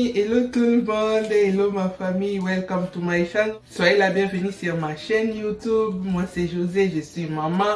amis, hello tout le monde, hello ma famille, welcome to my channel. Soyez la bienvenue sur ma chaîne YouTube. Moi c'est José, je suis maman.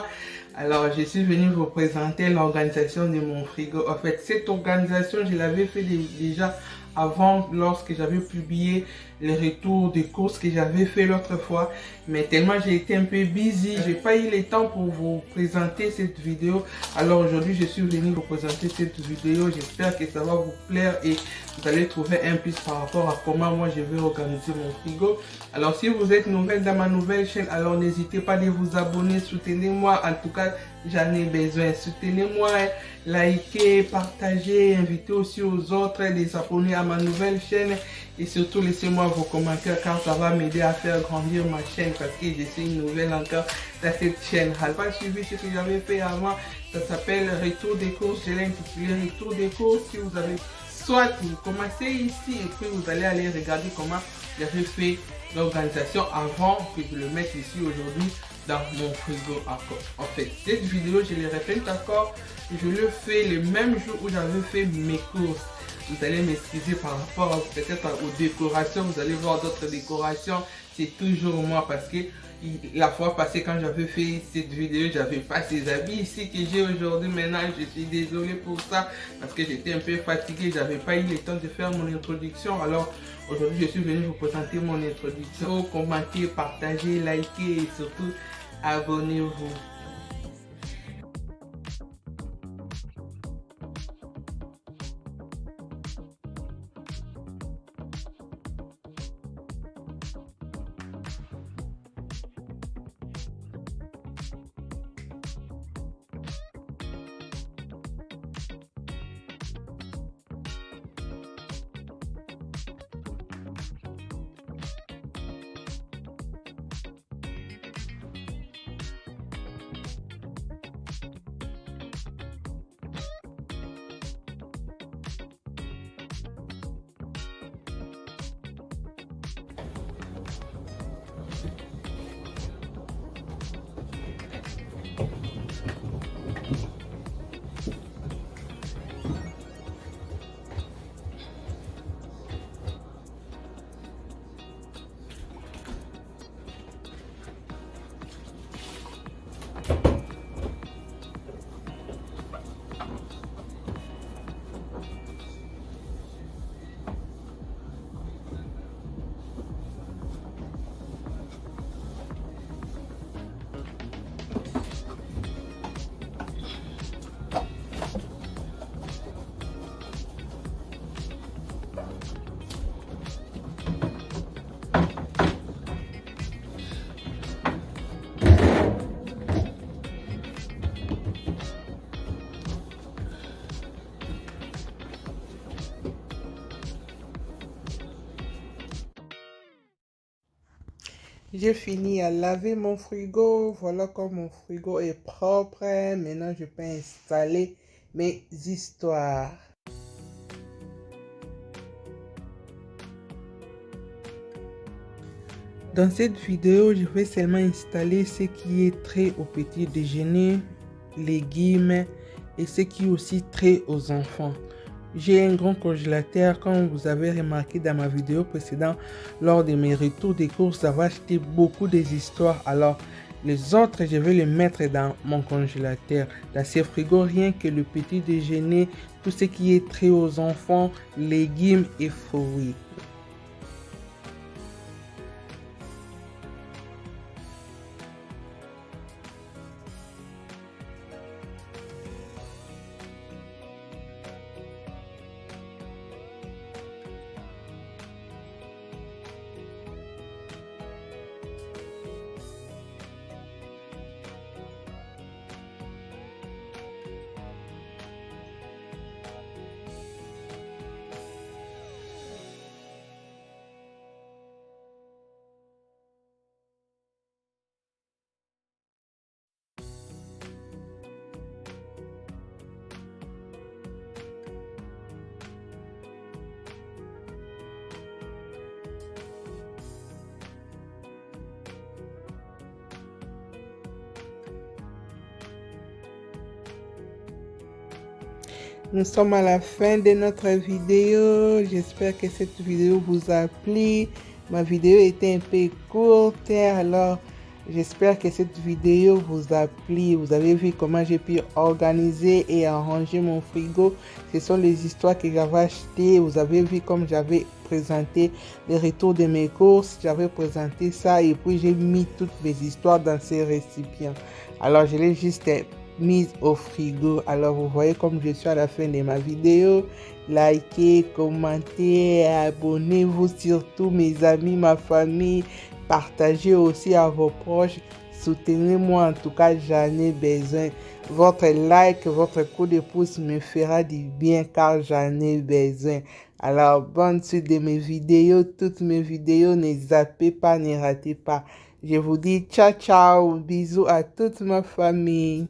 Alors je suis venue vous présenter l'organisation de mon frigo. En fait, cette organisation, je l'avais fait déjà avant lorsque j'avais publié les retours des courses que j'avais fait l'autre fois, mais tellement j'ai été un peu busy, j'ai pas eu le temps pour vous présenter cette vidéo. Alors aujourd'hui je suis venue vous présenter cette vidéo. J'espère que ça va vous plaire et vous allez trouver un plus par rapport à comment moi je vais organiser mon frigo. Alors si vous êtes nouvelle dans ma nouvelle chaîne, alors n'hésitez pas à vous abonner, soutenez-moi, en tout cas j'en ai besoin. Soutenez-moi, likez, partagez, invitez aussi aux autres de s'abonner à ma nouvelle chaîne et surtout laissez-moi vos commentaires car ça va m'aider à faire grandir ma chaîne parce que je suis nouvelle encore dans cette chaîne. Si vous n'avez pas suivi ce que j'avais fait avant, ça s'appelle Retour des courses. Je l'ai intitulé Retour des courses. Si vous avez soit vous commencez ici et puis vous allez aller regarder comment j'avais fait l'organisation avant que je le mette ici aujourd'hui dans mon frigo. En fait, cette vidéo, je le répète encore, je le fais le même jour où j'avais fait mes courses. Vous allez m'excuser par rapport peut-être aux décorations. Vous allez voir d'autres décorations. C'est toujours moi parce que la fois passée quand j'avais fait cette vidéo, j'avais pas ces habits ici que j'ai aujourd'hui. Maintenant, je suis désolé pour ça parce que j'étais un peu fatigué. J'avais pas eu le temps de faire mon introduction. Alors aujourd'hui, je suis venu vous présenter mon introduction. Commentez, partagez, likez et surtout abonnez-vous. J'ai fini à laver mon frigo. Voilà comme mon frigo est propre. Maintenant, je peux installer mes histoires. Dans cette vidéo, je vais seulement installer ce qui est trait au petit déjeuner, légumes et ce qui est aussi trait aux enfants. J'ai un grand congélateur, comme vous avez remarqué dans ma vidéo précédente, lors de mes retours des courses, j'avais acheté beaucoup des histoires. Alors, les autres, je vais les mettre dans mon congélateur. Dans ce frigo, rien que le petit déjeuner, tout ce qui est trait aux enfants, légumes et fruits. Nous sommes à la fin de notre vidéo. J'espère que cette vidéo vous a plu. Ma vidéo était un peu courte, alors j'espère que cette vidéo vous a plu. Vous avez vu comment j'ai pu organiser et arranger mon frigo. Ce sont les histoires que j'avais achetées. Vous avez vu comme j'avais présenté les retours de mes courses. J'avais présenté ça et puis j'ai mis toutes les histoires dans ces récipients. Alors je l'ai juste mise au frigo. Alors vous voyez comme je suis à la fin de ma vidéo. Likez, commentez, abonnez-vous surtout mes amis, ma famille. Partagez aussi à vos proches. Soutenez-moi, en tout cas j'en ai besoin. Votre like, votre coup de pouce me fera du bien car j'en ai besoin. Alors bonne suite de mes vidéos, toutes mes vidéos, ne zappez pas, ne ratez pas. Je vous dis ciao ciao, bisous à toute ma famille.